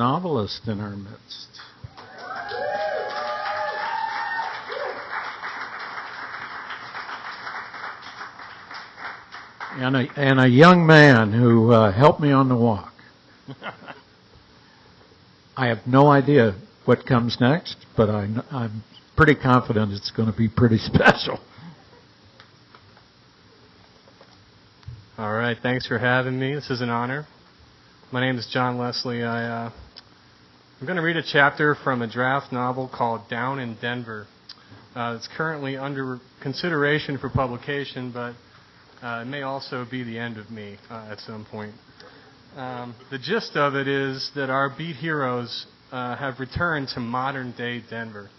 novelist in our midst. And a young man who helped me on the walk. I have no idea what comes next, but I'm pretty confident it's going to be pretty special. All right, thanks for having me. This is an honor. My name is John Leslie. I'm going to read a chapter from a draft novel called Down in Denver. It's currently under consideration for publication, but it may also be the end of me at some point. The gist of it is that our beat heroes have returned to modern-day Denver,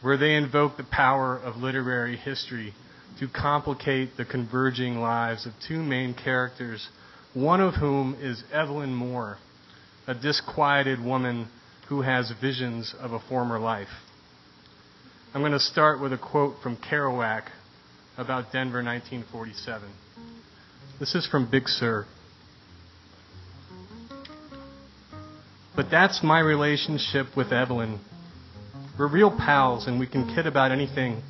where they invoke the power of literary history to complicate the converging lives of two main characters, one of whom is Evelyn Moore, a disquieted woman who has visions of a former life. I'm going to start with a quote from Kerouac about Denver 1947. This is from Big Sur. But that's my relationship with Evelyn. We're real pals and we can kid about anything.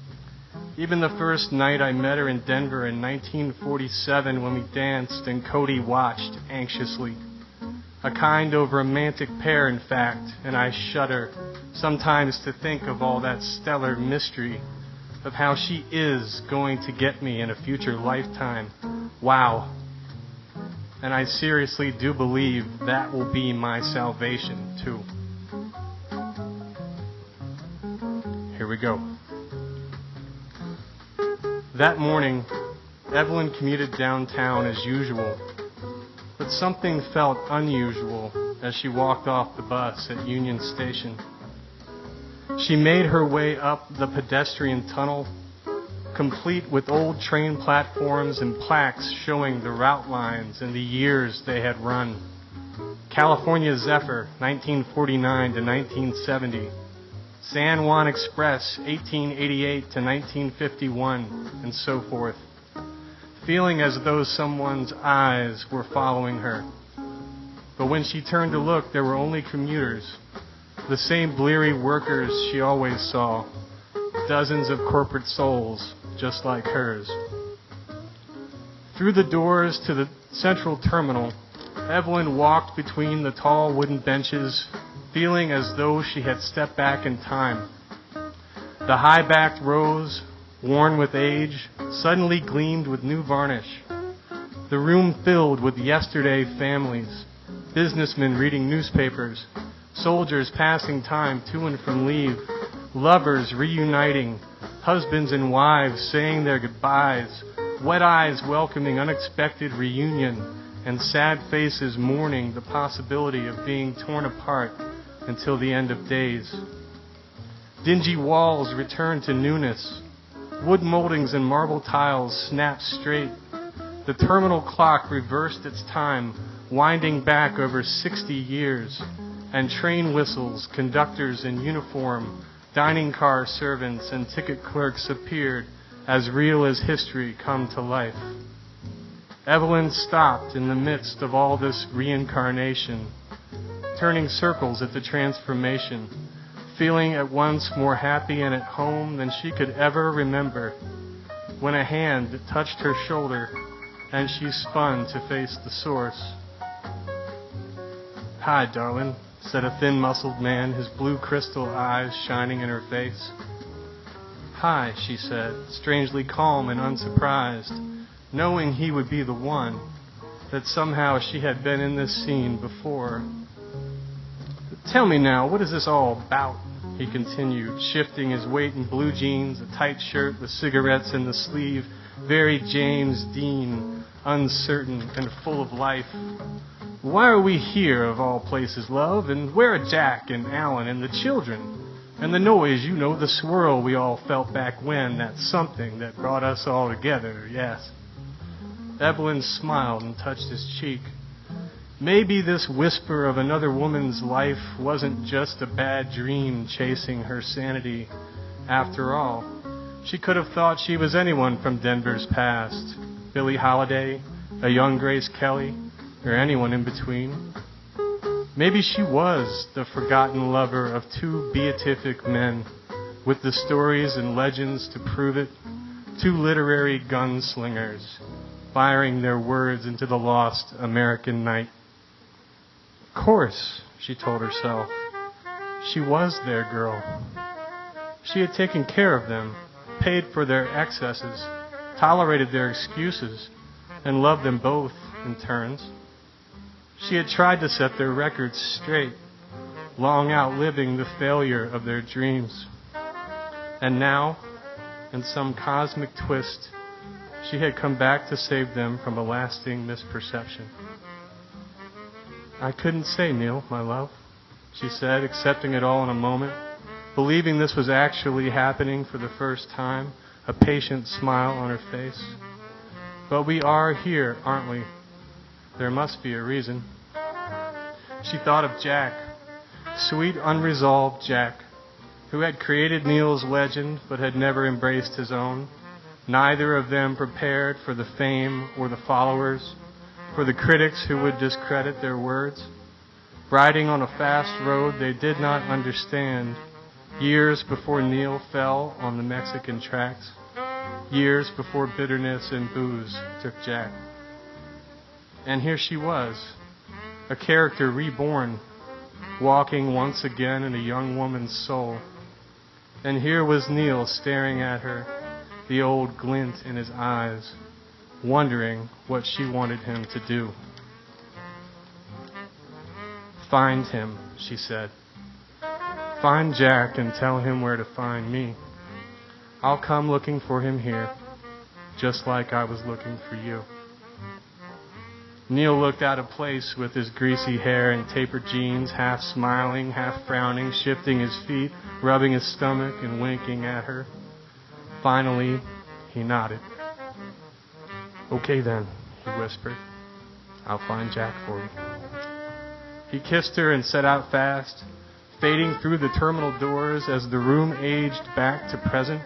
Even the first night I met her in Denver in 1947 when we danced and Cody watched anxiously. A kind of romantic pair, in fact, and I shudder sometimes to think of all that stellar mystery of how she is going to get me in a future lifetime. Wow. And I seriously do believe that will be my salvation, too. Here we go. That morning, Evelyn commuted downtown as usual, but something felt unusual as she walked off the bus at Union Station. She made her way up the pedestrian tunnel, complete with old train platforms and plaques showing the route lines and the years they had run. California Zephyr, 1949 to 1970. San Juan Express, 1888 to 1951, and so forth, feeling as though someone's eyes were following her. But when she turned to look, there were only commuters, the same bleary workers she always saw, dozens of corporate souls just like hers. Through the doors to the central terminal, Evelyn walked between the tall wooden benches, feeling as though she had stepped back in time. The high-backed rows, worn with age, suddenly gleamed with new varnish. The room filled with yesterday families, businessmen reading newspapers, soldiers passing time to and from leave, lovers reuniting, husbands and wives saying their goodbyes, wet eyes welcoming unexpected reunion, and sad faces mourning the possibility of being torn apart until the end of days. Dingy walls returned to newness. Wood moldings and marble tiles snapped straight. The terminal clock reversed its time, winding back over 60 years, and train whistles, conductors in uniform, dining car servants, and ticket clerks appeared as real as history come to life. Evelyn stopped in the midst of all this reincarnation, turning circles at the transformation, feeling at once more happy and at home than she could ever remember, when a hand touched her shoulder and she spun to face the source. "Hi, darling," said a thin-muscled man, his blue crystal eyes shining in her face. "Hi," she said, strangely calm and unsurprised, knowing he would be the one, that somehow she had been in this scene before. "Tell me now, what is this all about?" he continued, shifting his weight in blue jeans, a tight shirt with cigarettes in the sleeve, very James Dean, uncertain and full of life. "Why are we here, of all places, love? And where are Jack and Alan and the children? And the noise, you know, the swirl we all felt back when, that something that brought us all together, yes." Evelyn smiled and touched his cheek. Maybe this whisper of another woman's life wasn't just a bad dream chasing her sanity. After all, she could have thought she was anyone from Denver's past. Billie Holiday, a young Grace Kelly, or anyone in between. Maybe she was the forgotten lover of two beatific men with the stories and legends to prove it, two literary gunslingers firing their words into the lost American night. Of course, she told herself, she was their girl. She had taken care of them, paid for their excesses, tolerated their excuses, and loved them both in turns. She had tried to set their records straight, long outliving the failure of their dreams. And now, in some cosmic twist, she had come back to save them from a lasting misperception. I couldn't say, Neil, my love, she said, accepting it all in a moment, believing this was actually happening for the first time, a patient smile on her face. But we are here, aren't we? There must be a reason. She thought of Jack, sweet, unresolved Jack, who had created Neil's legend but had never embraced his own. Neither of them prepared for the fame or the followers, for the critics who would discredit their words. Riding on a fast road they did not understand, years before Neil fell on the Mexican tracks, years before bitterness and booze took Jack. And here she was, a character reborn, walking once again in a young woman's soul. And here was Neil staring at her, the old glint in his eyes, wondering what she wanted him to do. Find him, she said. Find Jack and tell him where to find me. I'll come looking for him here, just like I was looking for you. Neil looked out of place with his greasy hair and tapered jeans, half smiling, half frowning, shifting his feet, rubbing his stomach and winking at her. Finally, he nodded. Okay then, he whispered. I'll find Jack for you. He kissed her and set out fast, fading through the terminal doors as the room aged back to present,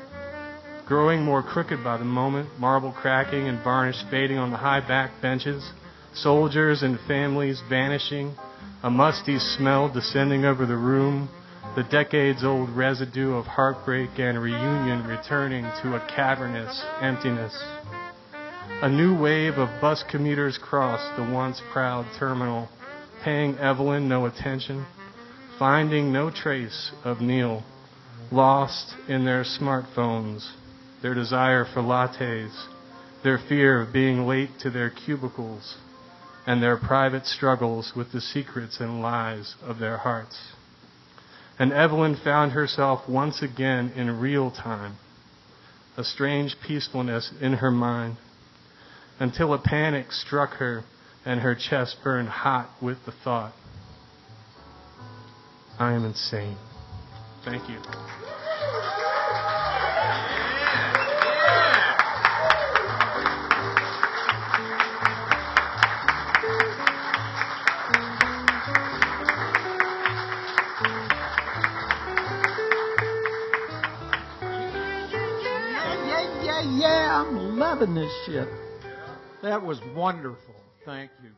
growing more crooked by the moment, marble cracking and varnish fading on the high back benches, soldiers and families vanishing, a musty smell descending over the room, the decades-old residue of heartbreak and reunion returning to a cavernous emptiness. A new wave of bus commuters crossed the once proud terminal, paying Evelyn no attention, finding no trace of Neil, lost in their smartphones, their desire for lattes, their fear of being late to their cubicles, and their private struggles with the secrets and lies of their hearts. And Evelyn found herself once again in real time, a strange peacefulness in her mind, until a panic struck her and her chest burned hot with the thought, I am insane. Thank you. Yeah, I'm loving this shit. That was wonderful. Thank you.